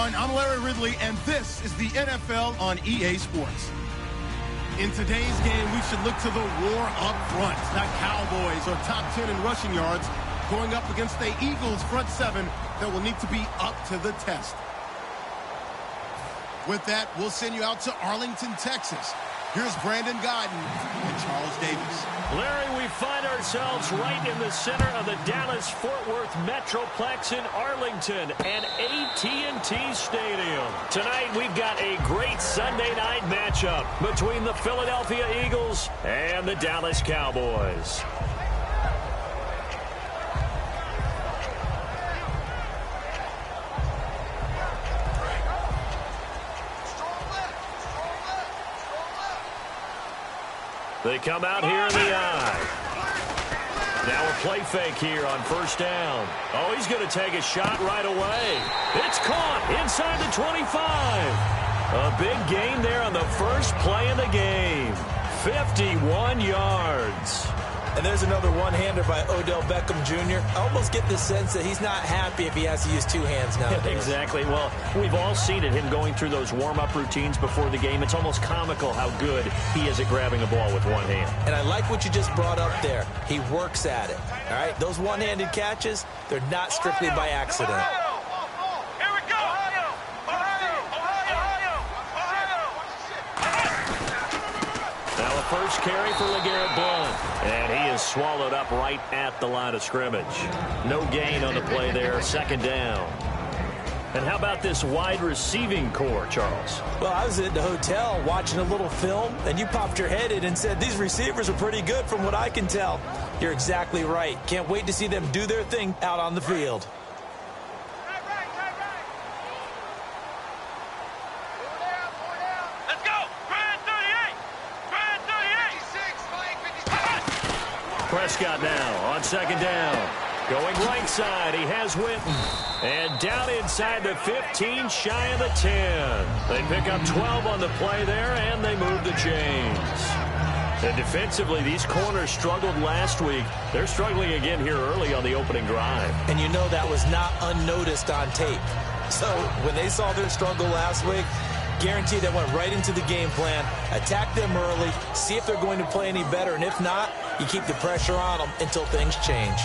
everyone. I'm Larry Ridley, and this is the NFL on EA Sports. In today's game, we should look to the war up front. Not Cowboys or top 10 in rushing yards going up against the Eagles front seven that will need to be up to the test. With that, we'll send you out to Arlington, Texas. Here's Brandon Guyton and Charles Davis. Larry, we find ourselves right in the center of the Dallas-Fort Worth Metroplex in Arlington and AT&T Stadium. Tonight, we've got a great Sunday night matchup between the Philadelphia Eagles and the Dallas Cowboys. They come out here in the eye. Now a play fake here on first down. Oh, he's going to take a shot right away. It's caught inside the 25. A big gain there on the first play of the game. 51 yards. And there's another one-hander by Odell Beckham Jr. I almost get the sense that he's not happy if he has to use two hands now. Exactly. Well, we've all seen it, him going through those warm-up routines before the game. It's almost comical how good he is at grabbing a ball with one hand. And I like what you just brought up there. He works at it. All right, those one-handed catches, they're not strictly by accident. First carry for LeGarrette Blount, and he is swallowed up right at the line of scrimmage. No gain on the play there, second down. And how about this wide receiving core, Charles? Well, I was at the hotel watching a little film, and you popped your head in and said, these receivers are pretty good from what I can tell. You're exactly right. Can't wait to see them do their thing out on the field. Prescott now on second down. Going right side, he has Witten. And down inside the 15, shy of the 10. They pick up 12 on the play there, and they move the chains. And defensively, these corners struggled last week. They're struggling again here early on the opening drive. And you know that was not unnoticed on tape. So when they saw their struggle last week, guaranteed they went right into the game plan, attack them early, see if they're going to play any better, and if not, you keep the pressure on them until things change.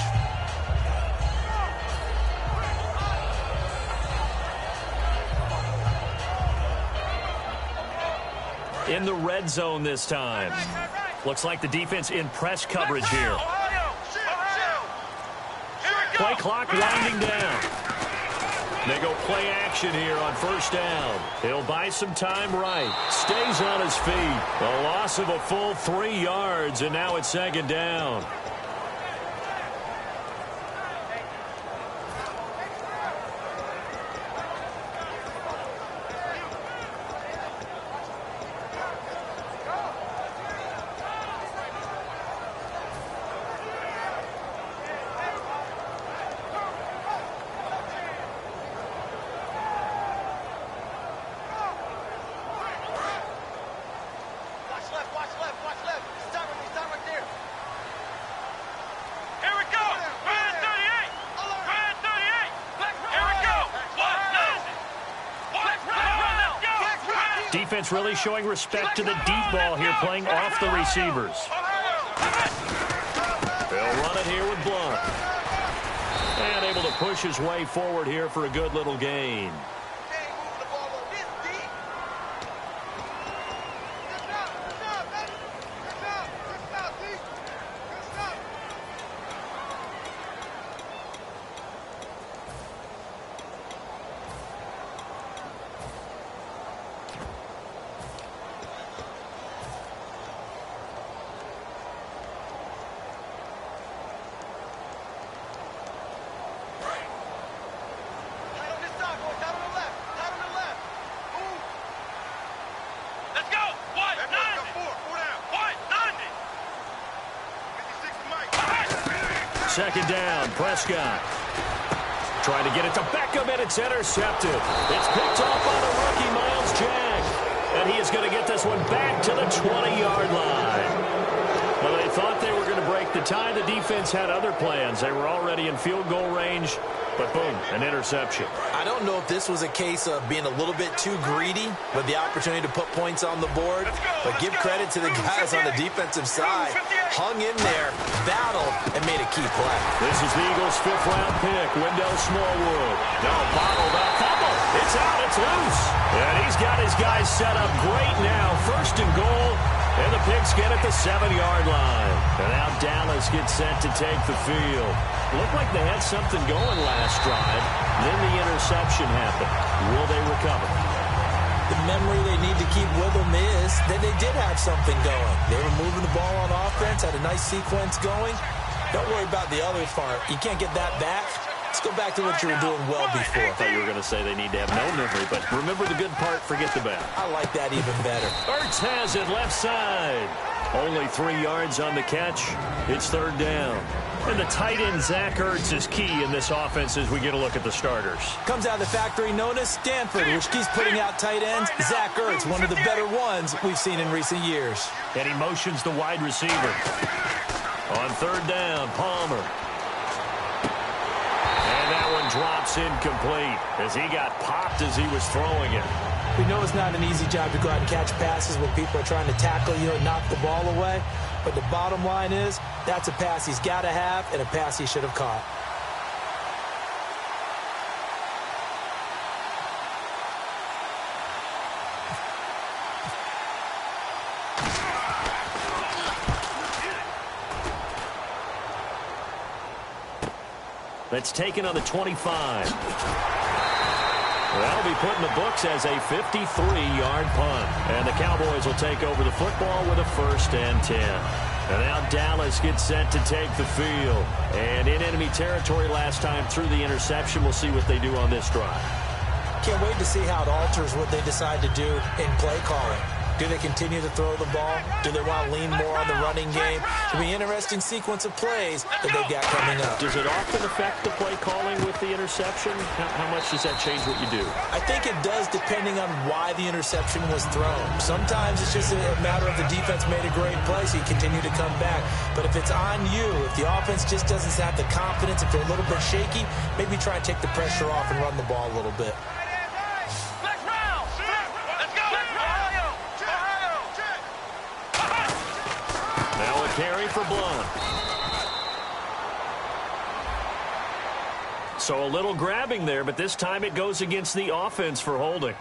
In the red zone this time. Looks like the defense in press coverage here. Play clock winding down. They go play action here on first down. He'll buy some time right. Stays on his feet. A loss of a full 3 yards, and now it's second down. Defense really showing respect to the deep ball here, playing off the receivers. They'll run it here with Blount. And able to push his way forward here for a good little gain. Second down, Prescott. Trying to get it to Beckham, and it's intercepted. It's picked off by the rookie, Miles Jack. And he is going to get this one back to the 20-yard line. Well, they thought they were going to break At the time, the defense had other plans. They were already in field goal range, but boom, an interception. I don't know if this was a case of being a little bit too greedy with the opportunity to put points on the board, but give credit to the guys on the defensive side. Hung in there, battled, and made a key play. This is the Eagles' 5th-round pick, Wendell Smallwood. No, bottled up, fumble. It's out, it's loose. And he's got his guys set up great now. 1st and goal, and the Pigs get at the 7-yard line. And now Dallas gets set to take the field. Looked like they had something going last drive. Then the interception happened. Will they recover? The memory they need to keep with them is that they did have something going. They were moving the ball on offense, had a nice sequence going. Don't worry about the other part. You can't get that back. Let's go back to what you were doing well before. I thought you were going to say they need to have no memory, but remember the good part, forget the bad. I like that even better. Ertz has it left side. Only 3 yards on the catch. It's 3rd down. And the tight end, Zach Ertz, is key in this offense as we get a look at the starters. Comes out of the factory known as Stanford, which keeps putting out tight ends. Zach Ertz, one of the better ones we've seen in recent years. And he motions the wide receiver. On 3rd down, Palmer. And that one drops incomplete as he got popped as he was throwing it. We know it's not an easy job to go out and catch passes when people are trying to tackle you and knock the ball away. But the bottom line is, that's a pass he's got to have and a pass he should have caught. That's taken on the 25. That'll be put in the books as a 53-yard punt. And the Cowboys will take over the football with a 1st and 10. And now Dallas gets set to take the field. And in enemy territory last time through the interception. We'll see what they do on this drive. Can't wait to see how it alters what they decide to do in play calling. Do they continue to throw the ball? Do they want to lean more on the running game? It'll be an interesting sequence of plays that they've got coming up. Does it often affect the play calling with the interception? How much does that change what you do? I think it does depending on why the interception was thrown. Sometimes it's just a matter of the defense made a great play, so you continue to come back. But if it's on you, if the offense just doesn't have the confidence, if they're a little bit shaky, maybe try and take the pressure off and run the ball a little bit. Carry for Blunt. So a little grabbing there, but this time it goes against the offense for holding.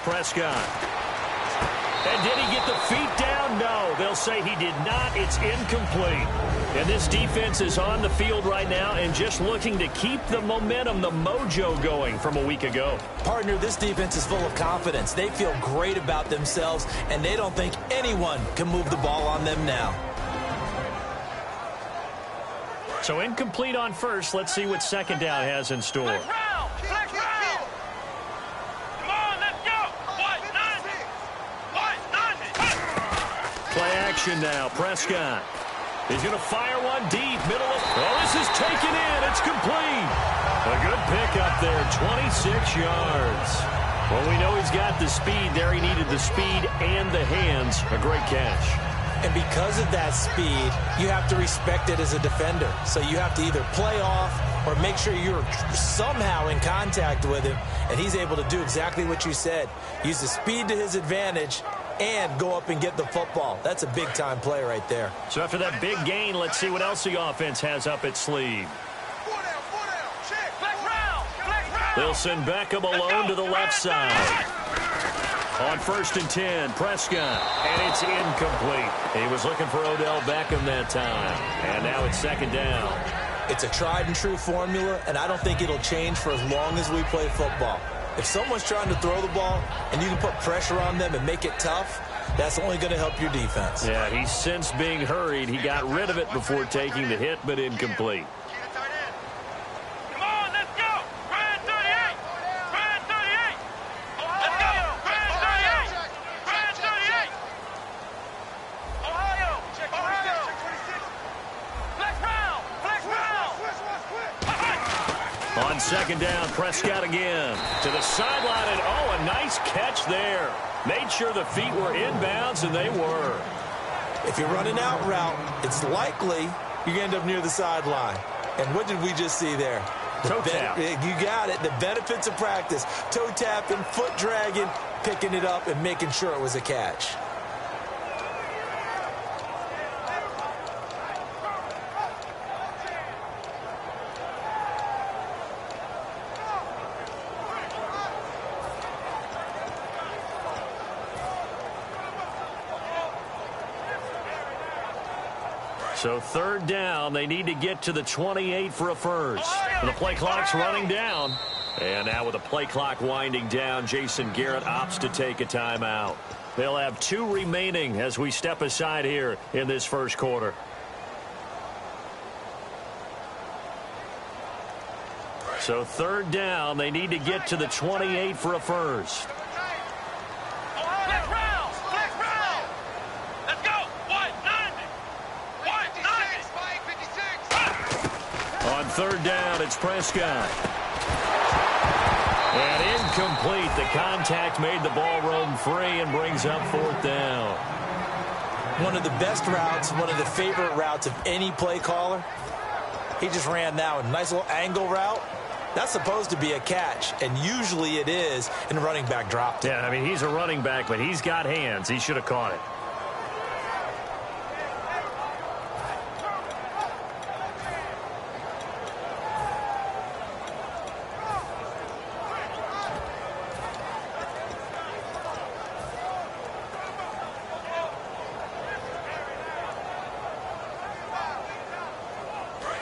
Prescott. And did he get the feet down? No. They'll say he did not. It's incomplete. And this defense is on the field right now and just looking to keep the momentum, the mojo going from a week ago. Partner, this defense is full of confidence. They feel great about themselves, and they don't think anyone can move the ball on them now. So incomplete on first. Let's see what 2nd down has in store. Play action now. Prescott. He's going to fire one deep. Middle of... Oh, this is taken in. It's complete. A good pick up there. 26 yards. Well, we know he's got the speed there. He needed the speed and the hands. A great catch. And because of that speed, you have to respect it as a defender. So you have to either play off or make sure you're somehow in contact with him. And he's able to do exactly what you said. Use the speed to his advantage and go up and get the football. That's a big-time play right there. So after that big gain, let's see what else the offense has up its sleeve. They'll send Beckham alone to the left side. On 1st and 10, Prescott, and it's incomplete. He was looking for Odell Beckham that time, and now it's 2nd down. It's a tried-and-true formula, and I don't think it'll change for as long as we play football. If someone's trying to throw the ball and you can put pressure on them and make it tough, that's only going to help your defense. Yeah, he's since being hurried. He got rid of it before taking the hit, but incomplete. Come on, let's go. Brand 38. Brand 38. Let's go. Brand 38. Brand 38. Ohio. Ohio. Flex round. Flex round. On second down, Prescott again to the sideline, and a nice catch there. Made sure the feet were inbounds, and they were. If you're running out route, it's likely you're going to end up near the sideline. And what did we just see there? Toe tap. You got it. The benefits of practice. Toe tapping, foot dragging, picking it up, and making sure it was a catch. So third down, they need to get to the 28 for a first. And the play clock's running down. And now with the play clock winding down, Jason Garrett opts to take a timeout. They'll have 2 remaining as we step aside here in this first quarter. So third down, they need to get to the 28 for a first. Third down, it's Prescott. And incomplete. The contact made the ball roam free and brings up fourth down. One of the best routes, one of the favorite routes of any play caller. He just ran that one. Nice little angle route. That's supposed to be a catch, and usually it is, and the running back dropped it. Yeah, I mean, he's a running back, but he's got hands. He should have caught it.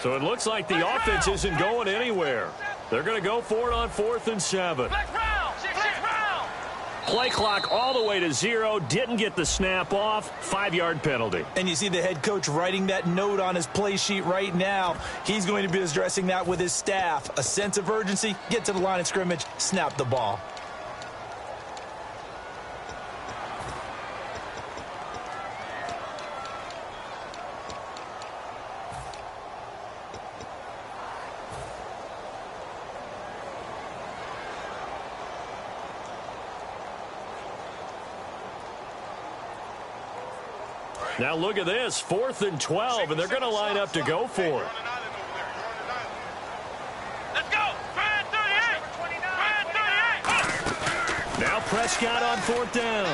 So it looks like the offense isn't going anywhere. They're going to go for it on 4th and 7. Play clock all the way to 0. Didn't get the snap off. 5-yard penalty. And you see the head coach writing that note on his play sheet right now. He's going to be addressing that with his staff. A sense of urgency. Get to the line of scrimmage. Snap the ball. Now look at this, 4th and 12, and they're going to line up to go for it. Let's go! Brand 38! Brand 38! Now Prescott on 4th down.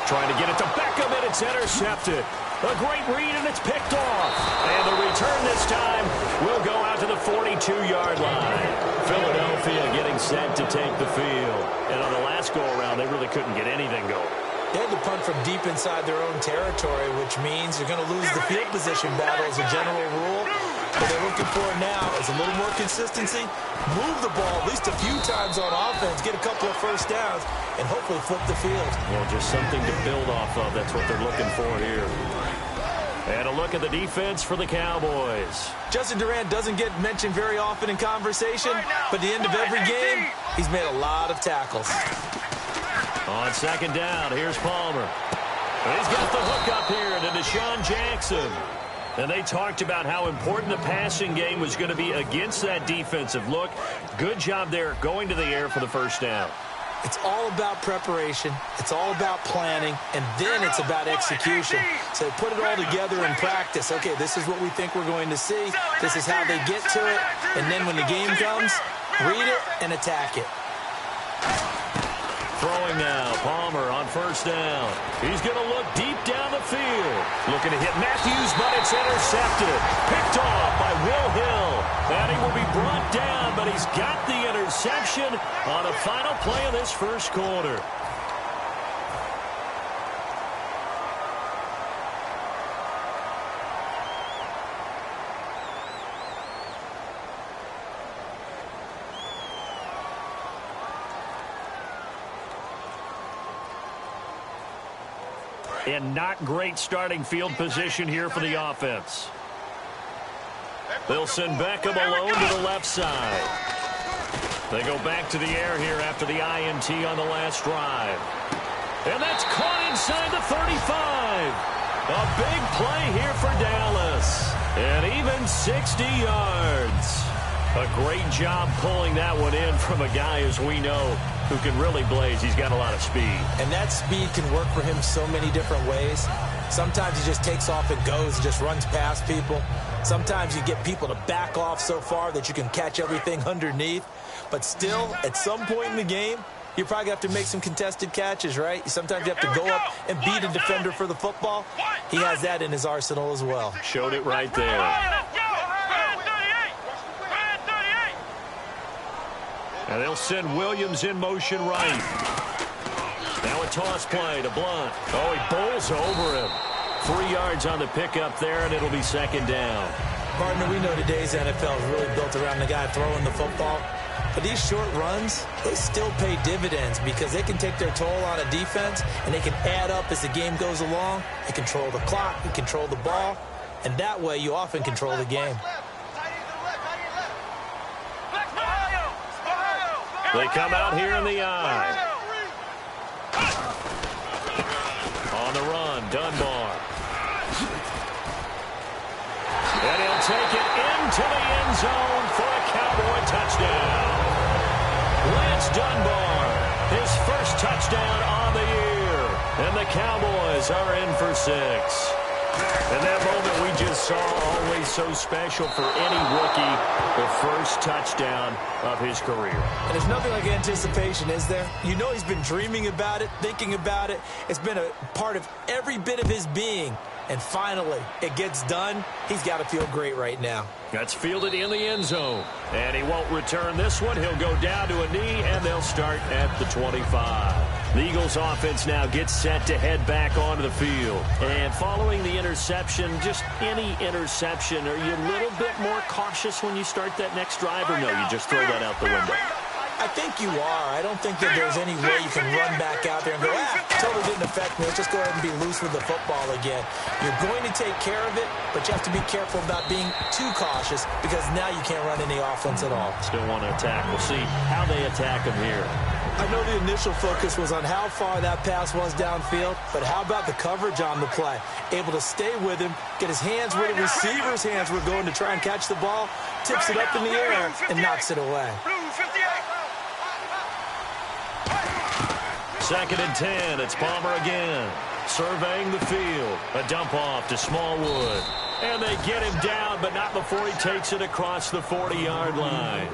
Trying to get it to Beckham, and it's intercepted. A great read, and it's picked off. And the return this time will go out to the 42-yard line. Philadelphia getting set to take the field. And on the last go-around, they really couldn't get anything going. They had to punt from deep inside their own territory, which means you're going to lose the field position battle as a general rule. What they're looking for now is a little more consistency, move the ball at least a few times on offense, get a couple of first downs, and hopefully flip the field. Well, just something to build off of. That's what they're looking for here. And a look at the defense for the Cowboys. Justin Durant doesn't get mentioned very often in conversation, but at the end of every game, he's made a lot of tackles. On second down, here's Palmer. And he's got the hook up here to Deshaun Jackson. And they talked about how important the passing game was going to be against that defensive look. Good job there going to the air for the first down. It's all about preparation. It's all about planning. And then it's about execution. So put it all together in practice. Okay, this is what we think we're going to see. This is how they get to it. And then when the game comes, read it and attack it. Throwing now, Palmer on first down. He's going to look deep down the field. Looking to hit Matthews, but it's intercepted. Picked off by Will Hill. And he will be brought down, but he's got the interception on the final play of this first quarter. And not great starting field position here for the offense. They'll send Beckham alone to the left side. They go back to the air here after the INT on the last drive. And that's caught inside the 35. A big play here for Dallas. And even 60 yards. A great job pulling that one in from a guy, as we know, who can really blaze. He's got a lot of speed. And that speed can work for him so many different ways. Sometimes he just takes off and goes and just runs past people. Sometimes you get people to back off so far that you can catch everything underneath. But still, at some point in the game, you probably have to make some contested catches, right? Sometimes you have to go up and beat a defender for the football. He has that in his arsenal as well. Showed it right there. And they'll send Williams in motion right. Now a toss play to Blunt. Oh, he bowls over him. 3 yards on the pickup there, and it'll be second down. Partner, we know today's NFL is really built around the guy throwing the football. But these short runs, they still pay dividends because they can take their toll on a defense, and they can add up as the game goes along. They control the clock, they control the ball, and that way you often control the game. They come out here in the eye. On the run, Dunbar. And he'll take it into the end zone for a Cowboy touchdown. Lance Dunbar, his first touchdown on the year. And the Cowboys are in for 6. And that moment we just saw, always so special for any rookie, the first touchdown of his career. And there's nothing like anticipation, is there? You know he's been dreaming about it, thinking about it. It's been a part of every bit of his being. And finally, it gets done. He's got to feel great right now. That's fielded in the end zone. And he won't return this one. He'll go down to a knee, and they'll start at the 25. The Eagles offense now gets set to head back onto the field. And following the interception, just any interception, are you a little bit more cautious when you start that next drive, or no, you just throw that out the window? I think you are. I don't think that there's any way you can run back out there and go, totally didn't affect me. Let's just go ahead and be loose with the football again. You're going to take care of it, but you have to be careful about being too cautious because now you can't run any offense at all. Still want to attack. We'll see how they attack him here. I know the initial focus was on how far that pass was downfield, but how about the coverage on the play? Able to stay with him, get his hands where the receiver's hands were going to try and catch the ball, tips it up in the air, and knocks it away. Second and 10, it's Palmer again. Surveying the field. A dump off to Smallwood. And they get him down, but not before he takes it across the 40-yard line.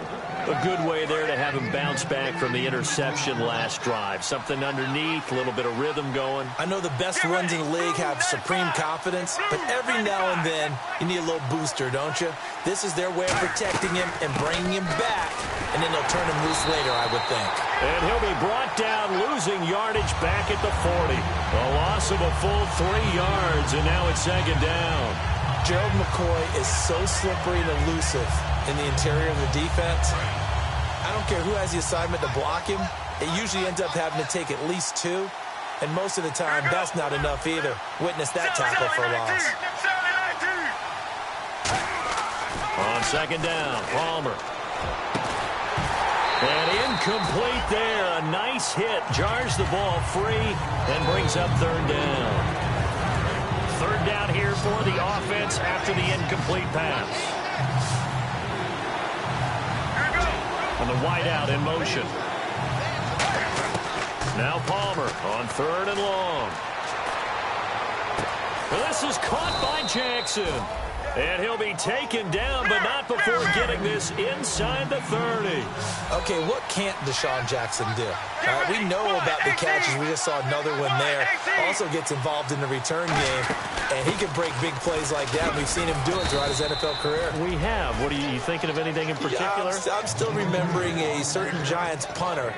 A good way there to have him bounce back from the interception last drive. Something underneath, a little bit of rhythm going. I know the best runs in the league have supreme confidence, but every now and then you need a little booster, don't you? This is their way of protecting him and bringing him back, and then they'll turn him loose later, I would think. And he'll be brought down, losing yardage back at the 40. A loss of a full 3 yards, and now it's second down. Gerald McCoy is so slippery and elusive in the interior of the defense. I don't care who has the assignment to block him. It usually ends up having to take at least 2. And most of the time, that's not enough either. Witness that tackle for a loss. On second down, Palmer. And incomplete there. A nice hit. Jars the ball free and brings up third down. Third down here for the offense after the incomplete pass. And the wideout in motion. Now Palmer on third and long. This is caught by Jackson. And he'll be taken down, but not before getting this inside the 30. Okay, what can't Deshaun Jackson do? We know about the catches. We just saw another one there. Also gets involved in the return game, and he can break big plays like that. We've seen him do it throughout his NFL career. We have. What are you thinking of anything in particular? I'm still remembering a certain Giants punter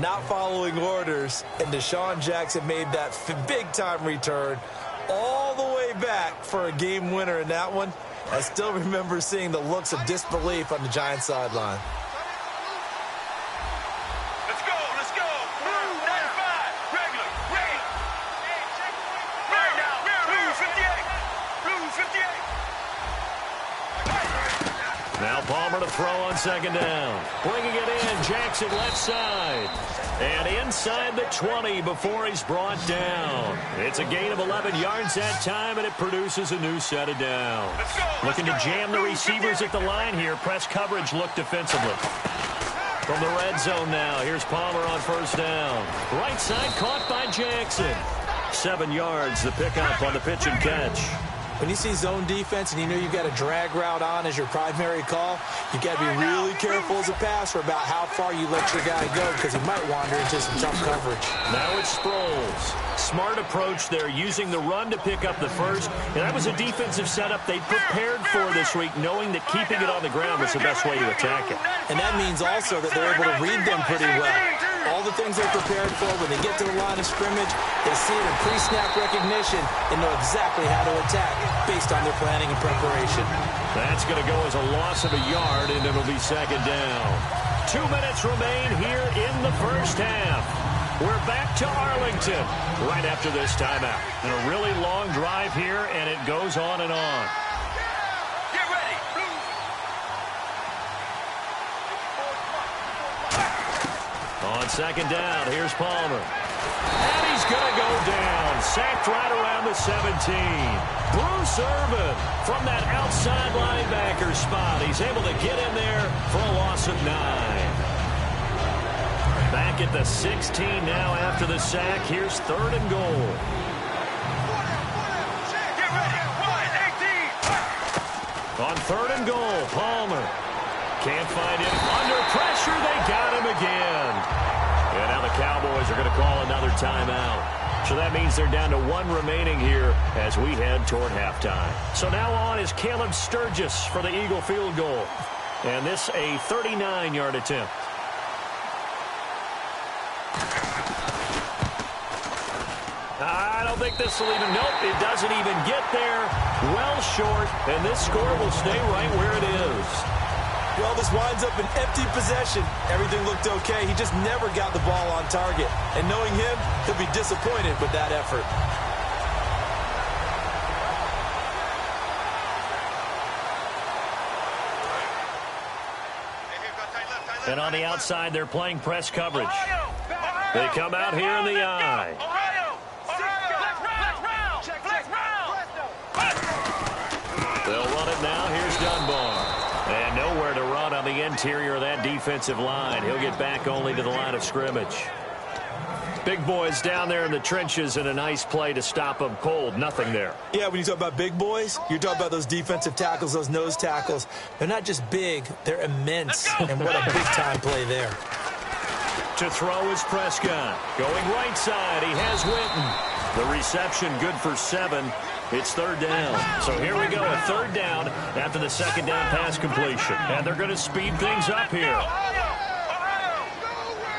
not following orders, and Deshaun Jackson made that big-time return all the way back for a game winner in that one. I still remember seeing the looks of disbelief on the Giants sideline. Let's go, let's go. 95, regular, ready. Palmer to throw on second down. Bringing it in, Jackson left side. And inside the 20 before he's brought down. It's a gain of 11 yards that time, and it produces a new set of downs. Looking to jam the receivers at the line here. Press coverage look defensively. From the red zone now, here's Palmer on first down. Right side caught by Jackson. 7 yards, the pickup on the pitch and catch. When you see zone defense and you know you've got a drag route on as your primary call, you've got to be really careful as a passer about how far you let your guy go because he might wander into some tough coverage. Now it's Sproles. Smart approach there, using the run to pick up the first. And that was a defensive setup they prepared for this week, knowing that keeping it on the ground was the best way to attack it. And that means also that they're able to read them pretty well. All the things they're prepared for, when they get to the line of scrimmage, they see it in pre-snap recognition and know exactly how to attack based on their planning and preparation. That's going to go as a loss of a yard, and it'll be second down. 2 minutes remain here in the first half. We're back to Arlington right after this timeout. And a really long drive here, and it goes on and on. Get ready. On second down, here's Palmer. And he's going to go down. Sacked right around the 17. Bruce Irvin from that outside linebacker spot. He's able to get in there for a loss of 9. Back at the 16 now after the sack. Here's third and goal. Get ready. 18. On third and goal, Palmer. Can't find him. Under pressure, they got him again. And now the Cowboys are going to call another timeout. So that means they're down to 1 remaining here as we head toward halftime. So now on is Caleb Sturgis for the Eagle field goal. And this a 39-yard attempt. I don't think this will even, nope, it doesn't even get there. Well short, and this score will stay right where it is. Well, this winds up an empty possession. Everything looked okay. He just never got the ball on target. And knowing him, he'll be disappointed with that effort. And on the outside, they're playing press coverage. They come out here in the eye. They'll run it now. Here's Dunbar. And nowhere to run on the interior of that defensive line. He'll get back only to the line of scrimmage. Big boys down there in the trenches, and a nice play to stop them cold. Nothing there. Yeah, when you talk about big boys, you're talking about those defensive tackles, those nose tackles. They're not just big, they're immense. And what a big-time play there. To throw is Prescott. Going right side, he has Witten. The reception good for 7. It's third down. So here we go, a third down after the second down pass completion. And they're going to speed things up here.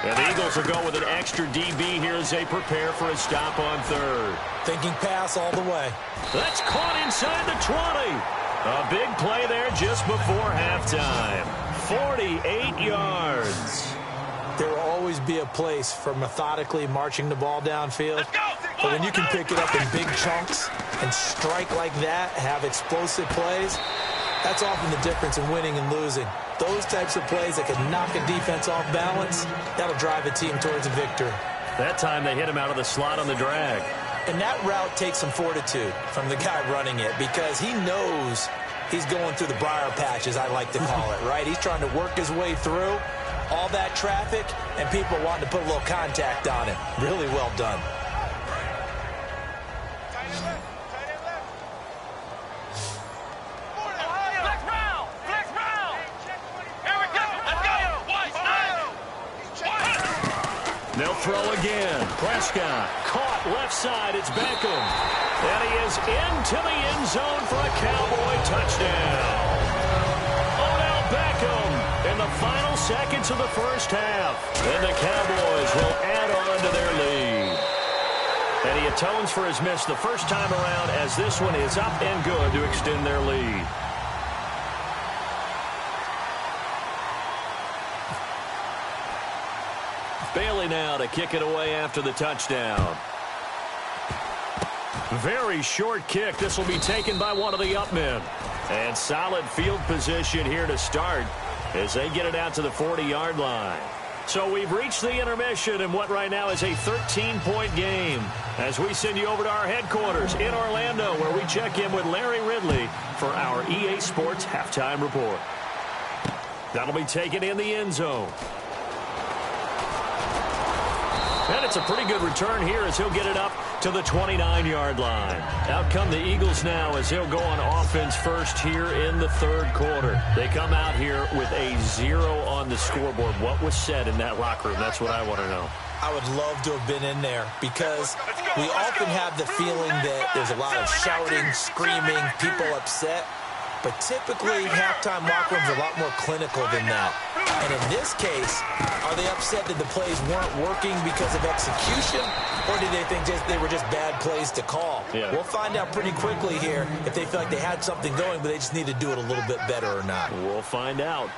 And the Eagles will go with an extra DB here as they prepare for a stop on third. Thinking pass all the way. That's caught inside the 20. A big play there just before halftime. 48 yards. There will always be a place for methodically marching the ball downfield. But when you can pick it up in big chunks and strike like that, have explosive plays, that's often the difference in winning and losing. Those types of plays that can knock a defense off balance, that'll drive a team towards a victory. That time they hit him out of the slot on the drag. And that route takes some fortitude from the guy running it because he knows he's going through the briar patch, as I like to call it, right? He's trying to work his way through all that traffic, and people wanting to put a little contact on him. Really well done. They'll throw again. Prescott caught left side. It's Beckham. And he is into the end zone for a Cowboy touchdown. Odell Beckham in the final seconds of the first half. And the Cowboys will add on to their lead. And he atones for his miss the first time around as this one is up and good to extend their lead. Bailey now to kick it away after the touchdown. Very short kick. This will be taken by one of the up men. And solid field position here to start as they get it out to the 40-yard line. So we've reached the intermission in what right now is a 13-point game as we send you over to our headquarters in Orlando where we check in with Larry Ridley for our EA Sports Halftime Report. That'll be taken in the end zone. And it's a pretty good return here as he'll get it up to the 29-yard line. Out come the Eagles now as he'll go on offense first here in the third quarter. They come out here with a 0 on the scoreboard. What was said in that locker room? That's what I want to know. I would love to have been in there because we often have the feeling that there's a lot of shouting, screaming, people upset. But typically, halftime locker rooms are a lot more clinical than that. And in this case, are they upset that the plays weren't working because of execution? Or did they think they were just bad plays to call? Yeah. We'll find out pretty quickly here if they feel like they had something going, but they just need to do it a little bit better or not. We'll find out.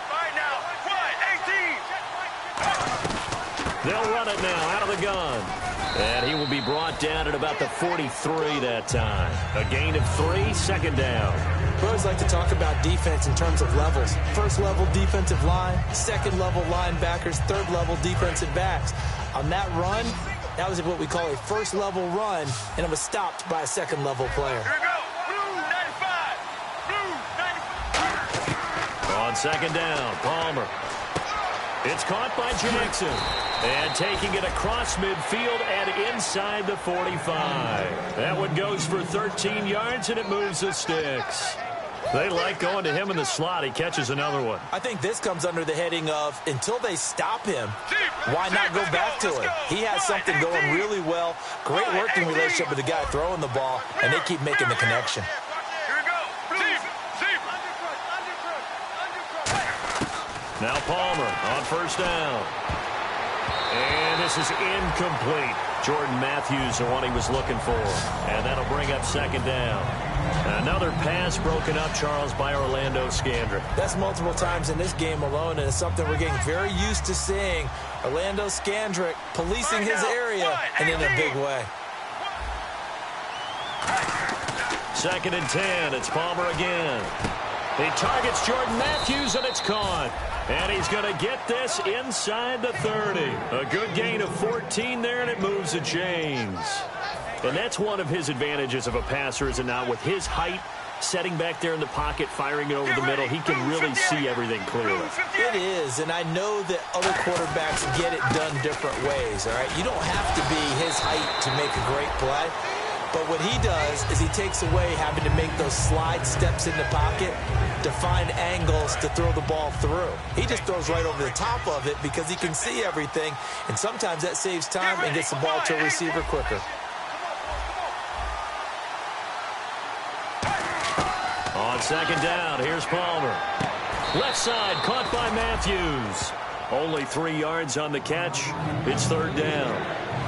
Right now, 18. They'll run it now out of the gun. And he will be brought down at about the 43 that time. A gain of 3, second down. We always like to talk about defense in terms of levels. First level defensive line, second level linebackers, third level defensive backs. On that run, that was what we call a first level run, and it was stopped by a second level player. Here we go. Blue 95. Blue 95. On second down, Palmer. It's caught by Jackson. And taking it across midfield and inside the 45. That one goes for 13 yards, and it moves the sticks. They like going to him in the slot. He catches another one. I think this comes under the heading of until they stop him, why not go back to him? He has something going really well. Great working relationship with the guy throwing the ball, and they keep making the connection. Here we go. Now Palmer on first down. And this is incomplete. Jordan Matthews, the one he was looking for. And that'll bring up second down. Another pass broken up, Charles, by Orlando Scandrick. That's multiple times in this game alone, and it's something we're getting very used to seeing. Orlando Scandrick policing his area, and in a big way. Second and 10. It's Palmer again. He targets Jordan Matthews, and it's caught. And he's going to get this inside the 30. A good gain of 14 there, and it moves the chains. And that's one of his advantages of a passer, is it not? With his height, setting back there in the pocket, firing it over the middle, he can really see everything clearly. It is, and I know that other quarterbacks get it done different ways, all right? You don't have to be his height to make a great play. But what he does is he takes away having to make those slide steps in the pocket to find angles to throw the ball through. He just throws right over the top of it because he can see everything, and sometimes that saves time and gets the ball to a receiver quicker. On second down, here's Palmer. Left side, caught by Matthews. Only 3 yards on the catch. It's third down.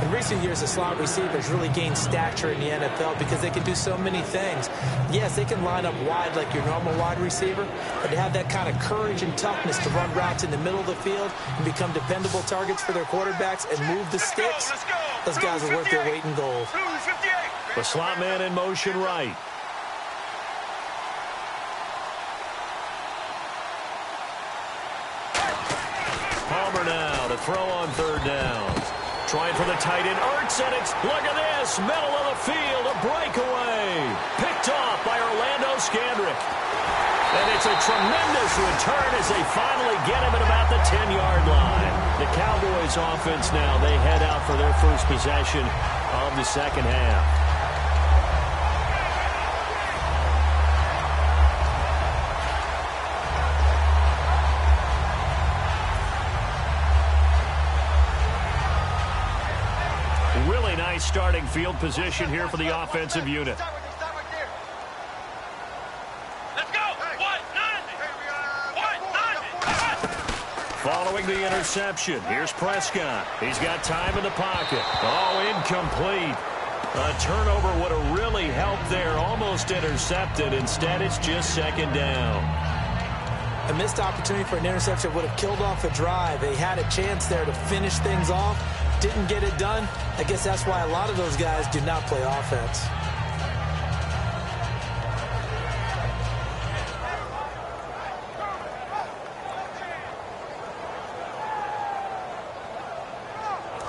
In recent years, the slot receivers really gained stature in the NFL because they can do so many things. Yes, they can line up wide like your normal wide receiver, but to have that kind of courage and toughness to run routes in the middle of the field and become dependable targets for their quarterbacks and move the sticks, those guys are worth their weight in gold. The slot man in motion right. Palmer now to throw on third down. Trying for the tight end, Ertz, and it's, look at this, middle of the field, a breakaway. Picked off by Orlando Scandrick. And it's a tremendous return as they finally get him at about the 10-yard line. The Cowboys offense now, they head out for their first possession of the second half. Really nice starting field position here for the offensive unit. Let's go. 190. Following the interception, here's Prescott. He's got time in the pocket. Oh, incomplete. A turnover would have really helped there. Almost intercepted. Instead, it's just second down. A missed opportunity for an interception would have killed off a drive. They had a chance there to finish things off, didn't get it done. I guess that's why a lot of those guys do not play offense.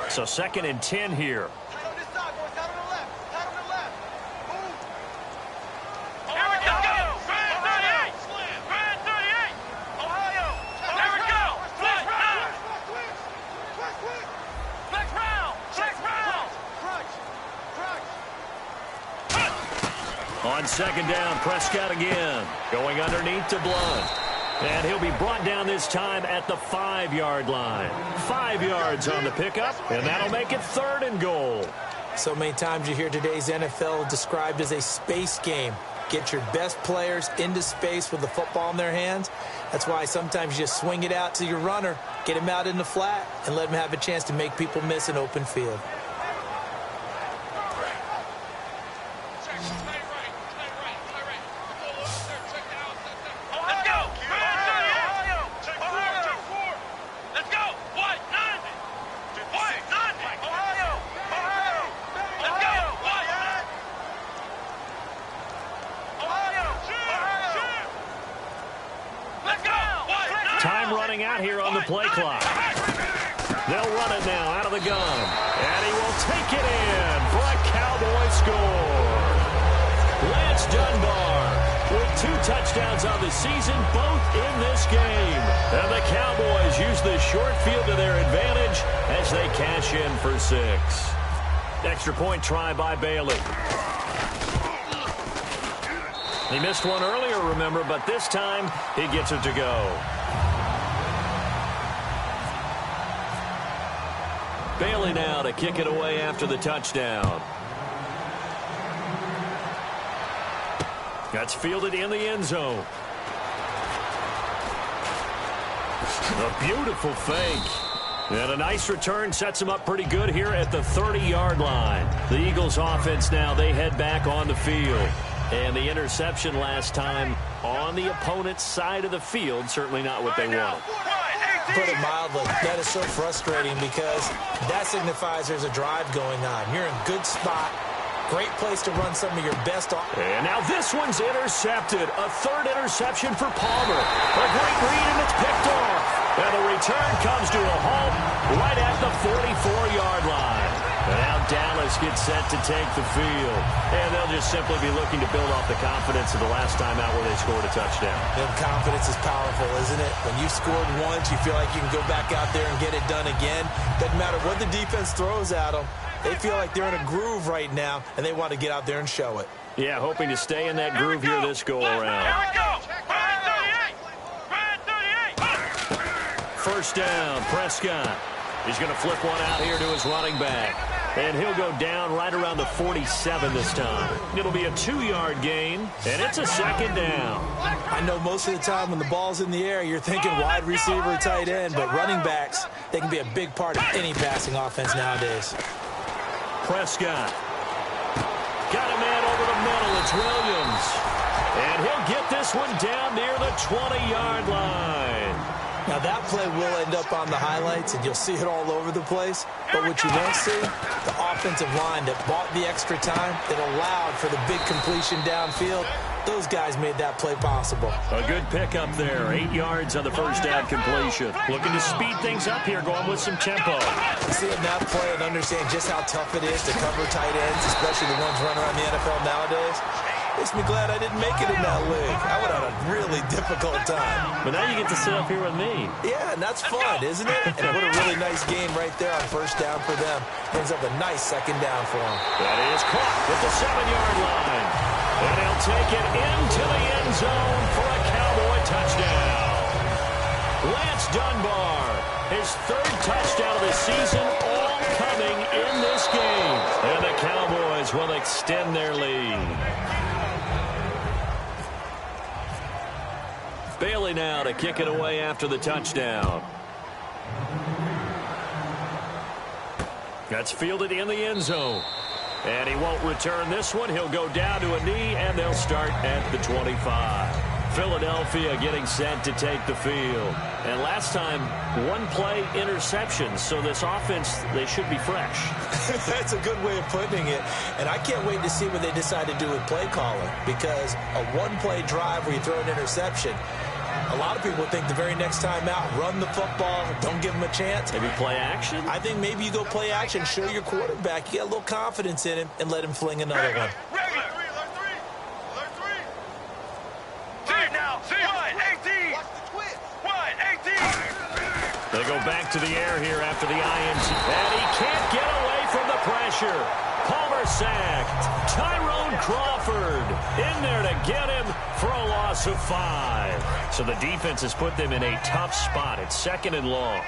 So 2nd and 10 here. On 2nd down, Prescott again. Going underneath to Blunt. And he'll be brought down this time at the 5-yard line. 5 yards on the pickup, and that'll make it 3rd and goal. So many times you hear today's NFL described as a space game. Get your best players into space with the football in their hands. That's why sometimes you just swing it out to your runner, get him out in the flat, and let him have a chance to make people miss an open field. Time running out here on the play clock. They'll run it now out of the gun. And he will take it in for a Cowboy score. Lance Dunbar with 2 touchdowns on the season, both in this game. And the Cowboys use the short field to their advantage as they cash in for 6. Extra point try by Bailey. He missed one earlier, remember, but this time he gets it to go. Bailey now to kick it away after the touchdown. That's fielded in the end zone. A beautiful fake. And a nice return sets him up pretty good here at the 30-yard line. The Eagles offense now, they head back on the field. And the interception last time on the opponent's side of the field, certainly not what they wanted. Put it mildly, that is so frustrating because that signifies there's a drive going on. You're in a good spot. Great place to run some of your best off. And now this one's intercepted. A 3rd interception for Palmer. A great read, and it's picked off. And the return comes to a halt right at the 44-yard line. And now Dallas gets set to take the field. And they'll just simply be looking to build off the confidence of the last time out where they scored a touchdown. And confidence is powerful, isn't it? When you've scored once, you feel like you can go back out there and get it done again. Doesn't matter what the defense throws at them. They feel like they're in a groove right now, and they want to get out there and show it. Yeah, hoping to stay in that groove here this go-around. Here we go. 38. 1st down, Prescott. He's going to flip one out here to his running back. And he'll go down right around the 47 this time. It'll be a 2-yard gain, and it's a 2nd down. I know most of the time when the ball's in the air, you're thinking wide receiver, tight end, but running backs, they can be a big part of any passing offense nowadays. Prescott. Got a man over the middle. It's Williams. And he'll get this one down near the 20-yard line. Now, that play will end up on the highlights, and you'll see it all over the place. But what you won't see, the offensive line that bought the extra time, that allowed for the big completion downfield, those guys made that play possible. A good pickup there. 8 yards on the 1st down completion. Looking to speed things up here, going with some tempo. Seeing that play and understand just how tough it is to cover tight ends, especially the ones running around the NFL nowadays, makes me glad I didn't make it in that league. I would have had a really difficult time. But now you get to sit up here with me. Yeah, and that's fun, isn't it? And what a really nice game right there on 1st down for them. Brings up a nice 2nd down for them. That is caught with the 7-yard line. And he'll take it into the end zone for a Cowboy touchdown. Lance Dunbar, his 3rd touchdown of the season, all coming in this game. And the Cowboys will extend their lead. Bailey now to kick it away after the touchdown. That's fielded in the end zone. And he won't return this one. He'll go down to a knee, and they'll start at the 25. Philadelphia getting set to take the field. And last time, one play interception. So this offense, they should be fresh. That's a good way of putting it. And I can't wait to see what they decide to do with play calling, because a one-play drive where you throw an interception, a lot of people think the very next time out, run the football, don't give them a chance. Maybe play action? I think maybe you go play action, show your quarterback, you get a little confidence in him, and let him fling another one. They go back to the air here after the INT. And he can't get away from the pressure. Palmer sacked. Tyrone Crawford in there to get him for a loss of 5. So the defense has put them in a tough spot. It's 2nd and long.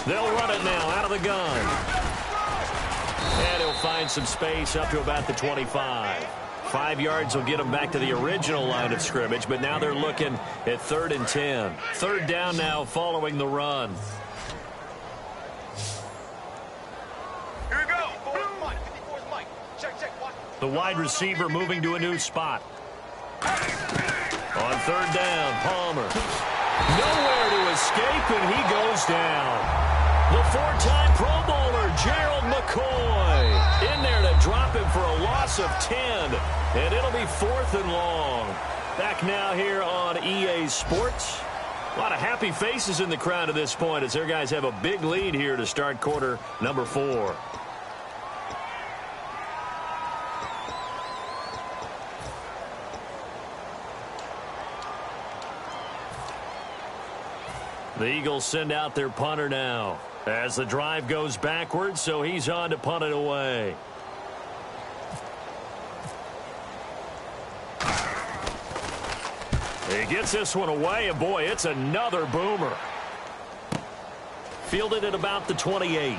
They'll run it now out of the gun. And he'll find some space up to about the 25. 5 yards will get them back to the original line of scrimmage, but now they're looking at 3rd and 10. 3rd down now following the run. Here we go. The wide receiver moving to a new spot. On 3rd down, Palmer. Nowhere to escape, and he goes down. The 4-time Pro Bowler, Gerald McCoy, in there to drop him for a loss of 10. And it'll be 4th and long. Back now here on EA Sports. A lot of happy faces in the crowd at this point as their guys have a big lead here to start quarter number 4. The Eagles send out their punter now as the drive goes backwards, so he's on to punt it away. He gets this one away, and boy, it's another boomer. Fielded at about the 28.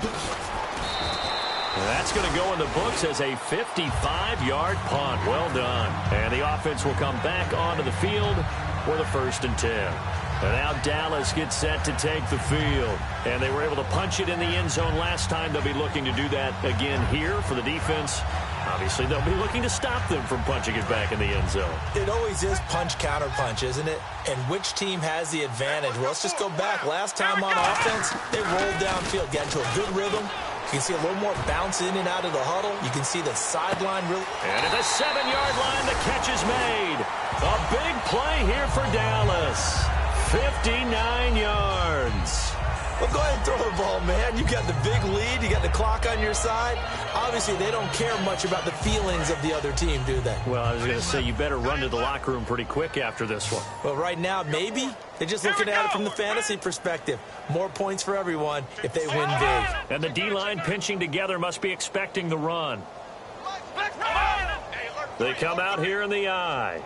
That's going to go in the books as a 55-yard punt. Well done. And the offense will come back onto the field for the 1st and 10. And now Dallas gets set to take the field. And they were able to punch it in the end zone last time. They'll be looking to do that again here for the defense. Obviously, they'll be looking to stop them from punching it back in the end zone. It always is punch-counter-punch, isn't it? And which team has the advantage? Well, let's just go back. Last time on offense, they rolled downfield, got into a good rhythm. You can see a little more bounce in and out of the huddle. You can see the sideline really. And at the 7-yard line, the catch is made. A big play here for Dallas. 59 yards. Well, go ahead and throw the ball, man. You got the big lead. You got the clock on your side. Obviously, they don't care much about the feelings of the other team, do they? Well, I was going to say, you better run to the locker room pretty quick after this one. Well, right now, maybe. They're just looking at it from the fantasy perspective. More points for everyone if they win big. And the D-line pinching together must be expecting the run. They come out here in the eye.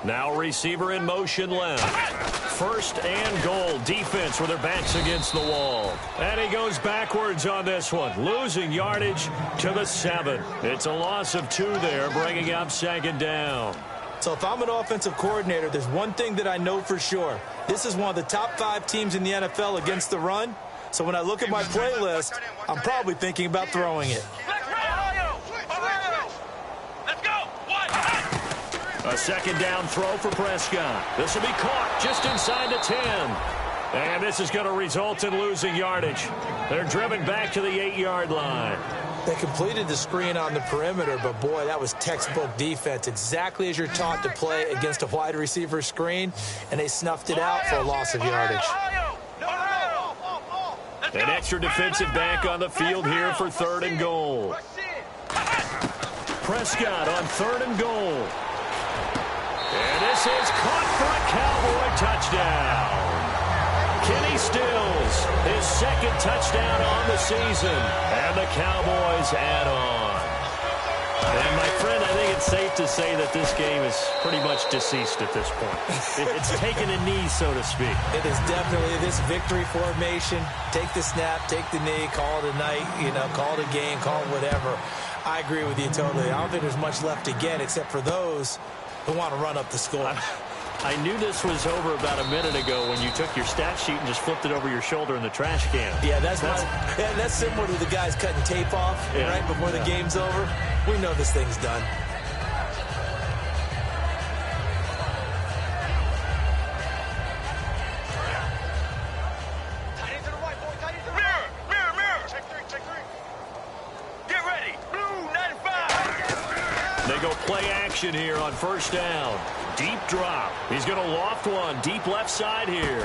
Now receiver in motion left. 1st and goal. Defense with their backs against the wall. And he goes backwards on this one. Losing yardage to the 7. It's a loss of 2 there, bringing up 2nd down. So if I'm an offensive coordinator, there's one thing that I know for sure. This is one of the top 5 teams in the NFL against the run. So when I look at my playlist, I'm probably thinking about throwing it. A 2nd down throw for Prescott. This will be caught just inside the 10. And this is going to result in losing yardage. They're driven back to the 8-yard line. They completed the screen on the perimeter, but boy, that was textbook defense. Exactly as you're taught to play against a wide receiver screen, and they snuffed it out for a loss of yardage. An extra defensive back on the field here for 3rd and goal. Prescott on 3rd and goal. And this is caught for a Cowboy touchdown. Kenny Stills, his 2nd touchdown on the season. And the Cowboys add on. And, my friend, I think it's safe to say that this game is pretty much deceased at this point. It's taken a knee, so to speak. It is definitely this victory formation. Take the snap, take the knee, call it a night, call it a game, call it whatever. I agree with you totally. I don't think there's much left to get except for those who want to run up the score. I knew this was over about a minute ago when you took your stat sheet and just flipped it over your shoulder in the trash can. Yeah, that's similar to the guys cutting tape off right before the game's over. We know this thing's done. Play action here on first down. Deep drop. He's going to loft one. Deep left side here.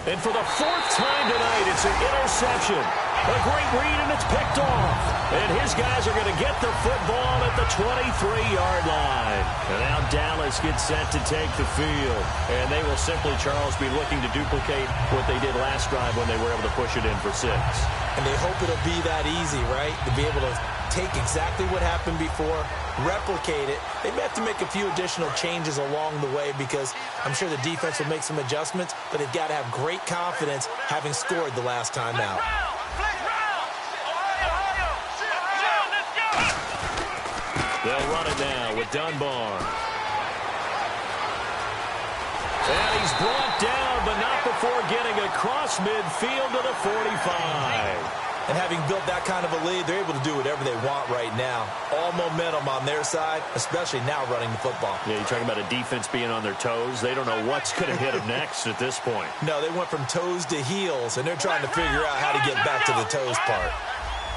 And for the fourth time tonight, it's an interception. A great read, and it's picked off. And his guys are going to get the football at the 23-yard line. And now Dallas gets set to take the field. And they will simply, Charles, be looking to duplicate what they did last drive when they were able to push it in for 6. And they hope it'll be that easy, right? To be able to take exactly what happened before, replicate it. They may have to make a few additional changes along the way because I'm sure the defense will make some adjustments, but they've got to have great confidence having scored the last time out. They'll run it now with Dunbar. And he's brought down, but not before getting across midfield to the 45. And having built that kind of a lead, they're able to do whatever they want right now. All momentum on their side, especially now running the football. Yeah, you're talking about a defense being on their toes. They don't know what's going to hit them next at this point. No, they went from toes to heels, and they're trying to figure out how to get back to the toes part.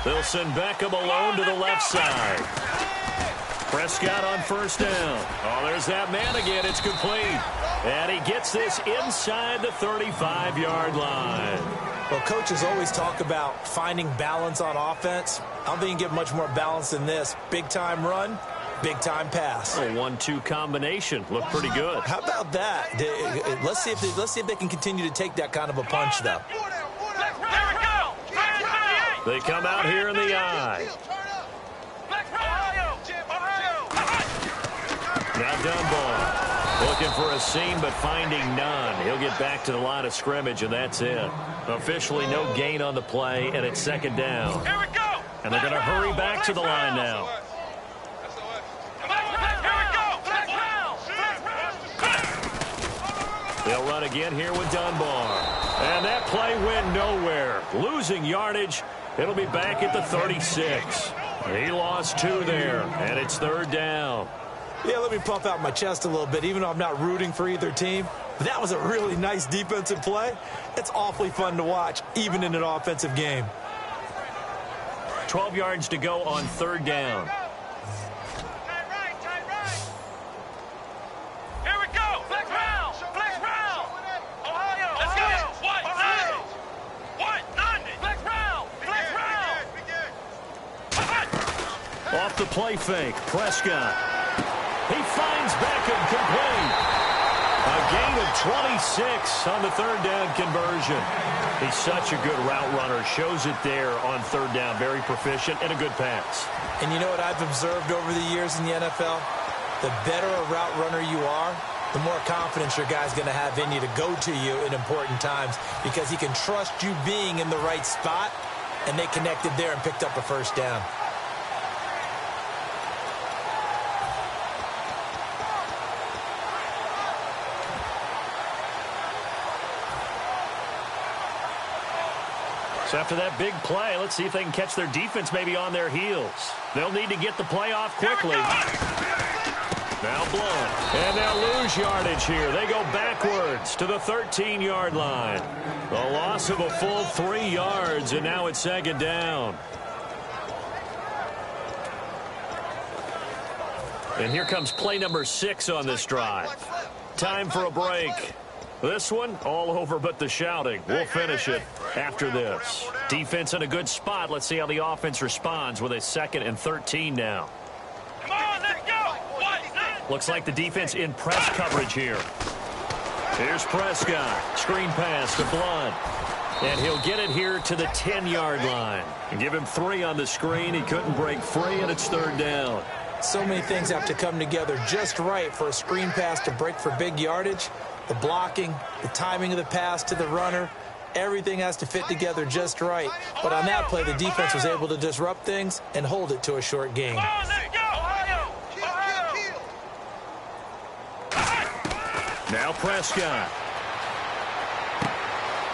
They'll send Beckham alone to the left side. Prescott on first down. Oh, there's that man again. It's complete. And he gets this inside the 35-yard line. Well, coaches always talk about finding balance on offense. I don't think you can get much more balance than this. Big-time run, big-time pass. A 1-2 combination. Looked pretty good. How about that? Let's see if they can continue to take that kind of a punch, though. They come out here in the eye. Now Dunbar. Looking for a seam, but finding none. He'll get back to the line of scrimmage, and that's it. Officially no gain on the play, and it's second down. Here we go. And they're going to hurry back to the line now. They'll run again here with Dunbar. And that play went nowhere. Losing yardage. It'll be back at the 36. He lost 2 there, and it's third down. Yeah, let me puff out my chest a little bit, even though I'm not rooting for either team. But that was a really nice defensive play. It's awfully fun to watch, even in an offensive game. 12 yards to go on third down. Here we go. Flex round. Ohio. Let's go. What? Flex round. Off the play fake, Prescott. He finds Beckham complete. A gain of 26 on the third down conversion. He's such a good route runner. Shows it there on third down. Very proficient and a good pass. And you know what I've observed over the years in the NFL? The better a route runner you are, the more confidence your guy's going to have in you to go to you in important times because he can trust you being in the right spot, and they connected there and picked up a first down. So after that big play, let's see if they can catch their defense maybe on their heels. They'll need to get the play off quickly. Now Blunt. And they'll lose yardage here. They go backwards to the 13-yard line. A loss of a full 3 yards, and now it's second down. And here comes play number 6 on this drive. Time for a break. This one, all over but the shouting. We'll finish it after this. Defense in a good spot. Let's see how the offense responds with a 2nd and 13 now. Come on, let's go. Looks like the defense in press coverage here. Here's Prescott. Screen pass to Blunt. And he'll get it here to the 10-yard line. And give him 3 on the screen. He couldn't break free, and it's third down. So many things have to come together just right for a screen pass to break for big yardage. The blocking, the timing of the pass to the runner, everything has to fit together just right. But on that play, the defense was able to disrupt things and hold it to a short gain. Now Prescott.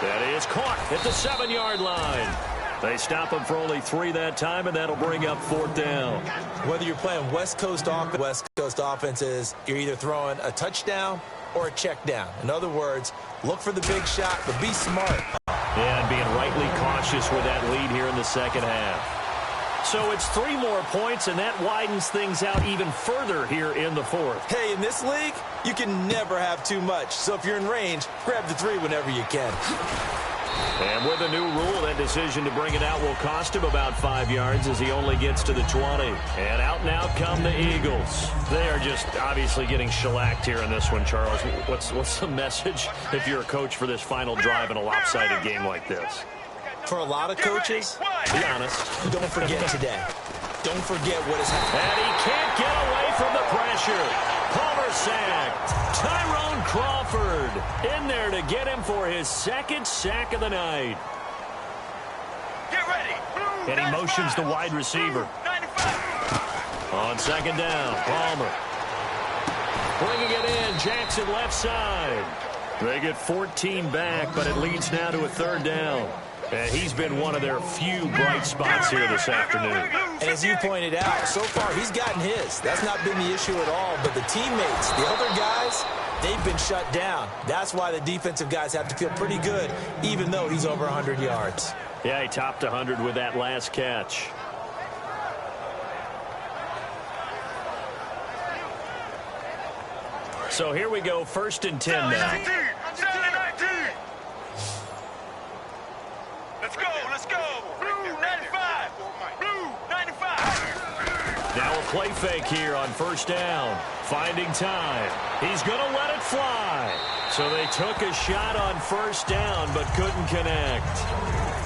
That is caught at the 7-yard line. They stop him for only 3 that time, and that'll bring up 4th down. Whether you're playing West Coast offenses, you're either throwing a touchdown or a check down. In other words, look for the big shot, but be smart. And being rightly cautious with that lead here in the second half. So it's 3 more points, and that widens things out even further here in the 4th. Hey, in this league, you can never have too much. So if you're in range, grab the 3 whenever you can. And with a new rule, that decision to bring it out will cost him about 5 yards as he only gets to the 20. And out now come the Eagles. They are just obviously getting shellacked here in this one, Charles. What's the message if you're a coach for this final drive in a lopsided game like this? For a lot of coaches, be honest, don't forget today. Don't forget what has happened. And he can't get away from the pressure. Palmer sacked. Tyrone Crawford in there to get him for his 2nd sack of the night. Get ready. And he motions the wide receiver. 95. On 2nd down, Palmer. Bringing it in, Jackson left side. They get 14 back, but it leads now to a 3rd down. And he's been one of their few bright spots here this afternoon. And as you pointed out, so far he's gotten his. That's not been the issue at all. But the teammates, the other guys, they've been shut down. That's why the defensive guys have to feel pretty good, even though he's over 100 yards. Yeah, he topped 100 with that last catch. So here we go, 1st and 10 now. 19. Let's go. Blue 95. Blue 95. Now a play fake here on 1st down. Finding time. He's going to let it fly. So they took a shot on 1st down but couldn't connect.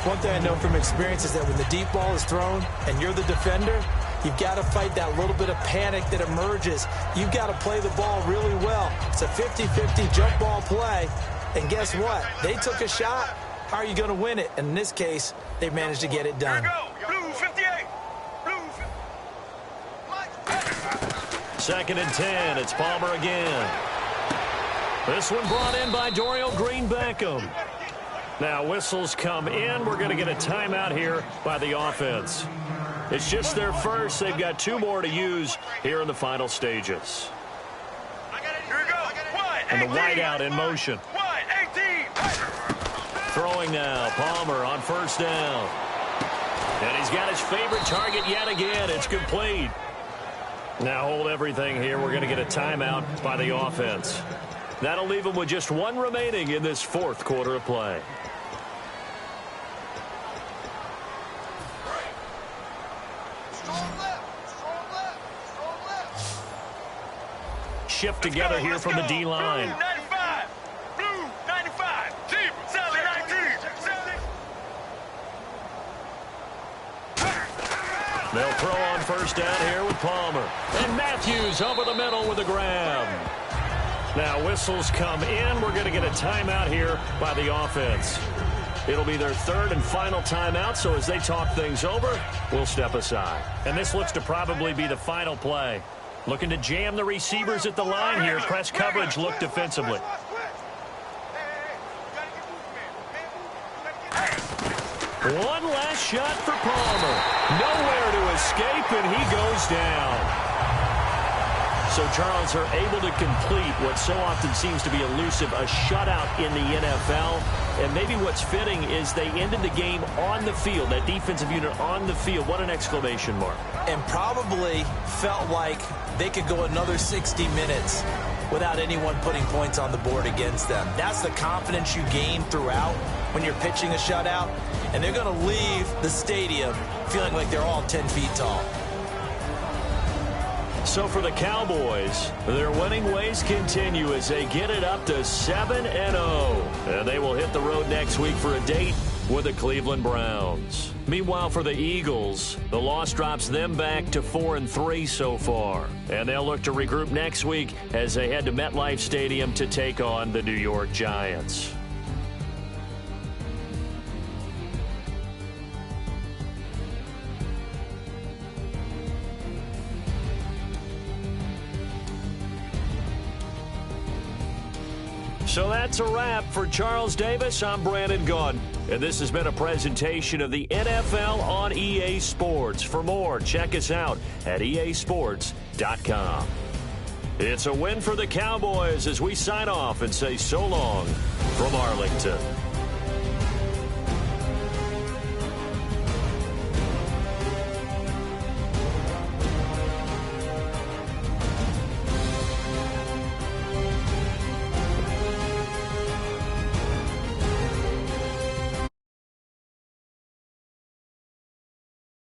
One thing I know from experience is that when the deep ball is thrown and you're the defender, you've got to fight that little bit of panic that emerges. You've got to play the ball really well. It's a 50-50 jump ball play. And guess what? They took a shot. How are you going to win it? And in this case, they managed to get it done. Here we go. Blue 58. Blue 2nd and 10. It's Palmer again. This one brought in by Dorial Green-Beckham. Now whistles come in. We're going to get a timeout here by the offense. It's just their first. They've got 2 more to use here in the final stages. Here we go. And the wideout in motion. 18. Throwing now, Palmer on 1st down. And he's got his favorite target yet again. It's complete. Now hold everything here. We're going to get a timeout by the offense. That'll leave them with just 1 remaining in this 4th quarter of play. Shift together here from the D-line. Blue 95. Blue 95. Sally 19. They'll throw on 1st down here with Palmer. And Matthews over the middle with a grab. Now whistles come in. We're going to get a timeout here by the offense. It'll be their 3rd and final timeout, so as they talk things over, we'll step aside. And this looks to probably be the final play. Looking to jam the receivers at the line here. Press coverage look defensively. One last shot for Palmer. Nowhere to escape, and he goes down. So, Charles, are able to complete what so often seems to be elusive, a shutout in the NFL. And maybe what's fitting is they ended the game on the field, that defensive unit on the field. What an exclamation mark. And probably felt like they could go another 60 minutes without anyone putting points on the board against them. That's the confidence you gain throughout when you're pitching a shutout. And they're going to leave the stadium feeling like they're all 10 feet tall. So for the Cowboys, their winning ways continue as they get it up to 7-0. And they will hit the road next week for a date with the Cleveland Browns. Meanwhile, for the Eagles, the loss drops them back to 4-3 so far. And they'll look to regroup next week as they head to MetLife Stadium to take on the New York Giants. So that's a wrap for Charles Davis. I'm Brandon Gaudin, and this has been a presentation of the NFL on EA Sports. For more, check us out at easports.com. It's a win for the Cowboys as we sign off and say so long from Arlington.